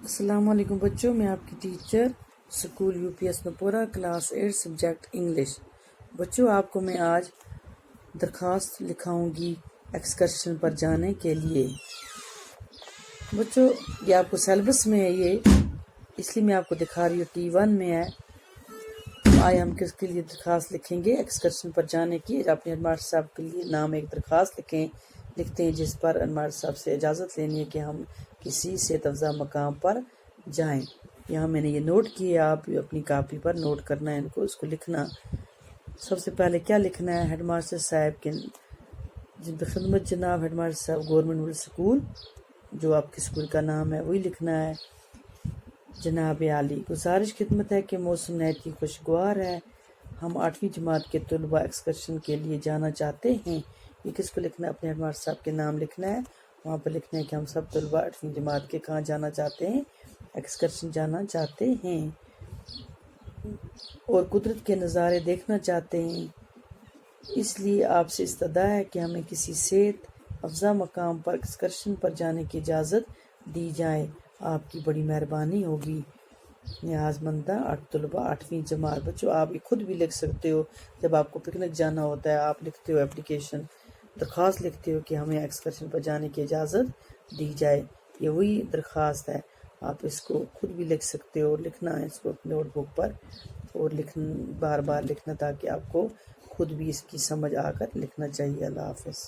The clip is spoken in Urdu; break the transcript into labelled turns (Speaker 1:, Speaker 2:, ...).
Speaker 1: السلام علیکم بچوں، میں آپ کی teacher school UPS Nipora class 8 subject English. بچوں، آپ کو میں آج درخواست لکھاؤں گی ایکسکرشن پر جانے کے لیے۔ بچوں، یہ آپ کو سیلبس میں ہے، یہ اس لیے میں آپ کو دکھا رہی ہوں، T1 میں ہے۔ آج ہم کس کے لیے درخواست لکھیں گے؟ ایکسکرشن پر جانے کی۔ اپنے ہیڈماسٹر صاحب کے لیے نام ایک درخواست لکھتے ہیں جس پر ہیڈماسٹر صاحب سے اجازت لینی ہے کہ ہم کسی صحت افزا مقام پر جائیں۔ یہاں میں نے یہ نوٹ کیا، آپ اپنی کاپی پر نوٹ کرنا ہے، اس کو لکھنا۔ سب سے پہلے کیا لکھنا ہے؟ ہیڈ ماسٹر صاحب کے خدمت جناب ہیڈ ماسٹر صاحب گورنمنٹ مڈل اسکول، جو آپ کے اسکول کا نام ہے وہی لکھنا ہے۔ جناب عالی، گزارش خدمت ہے کہ موسم نہایت ہی خوشگوار ہے، ہم 8ویں جماعت کے طلباء ایکسکرشن کے لیے جانا چاہتے ہیں۔ یہ کس کو لکھنا ہے؟ اپنے ہیڈ ماسٹر صاحب کے نام لکھنا ہے، وہاں پہ لکھنا ہے کہ ہم سب طلباء 8ویں جماعت کے کہاں جانا چاہتے ہیں؟ ایکسکرشن جانا چاہتے ہیں اور قدرت کے نظارے دیکھنا چاہتے ہیں۔ اس لیے آپ سے استدعا ہے کہ ہمیں کسی صحت افزا مقام پر ایکسکرشن پر جانے کی اجازت دی جائے، آپ کی بڑی مہربانی ہوگی۔ نیازمندہ طلباء 8ویں جماعت۔ بچوں، آپ یہ خود بھی لکھ سکتے ہو، جب آپ کو پکنک جانا ہوتا ہے آپ لکھتے ہو اپلیکیشن، درخواست لکھتے ہو کہ ہمیں ایکسکرشن پر جانے کی اجازت دی جائے۔ یہ وہی درخواست ہے، آپ اس کو خود بھی لکھ سکتے ہو، لکھنا ہے اس کو نوٹ بک پر اور بار بار لکھنا تاکہ آپ کو خود بھی اس کی سمجھ آ کر لکھنا چاہیے۔ اللہ حافظ۔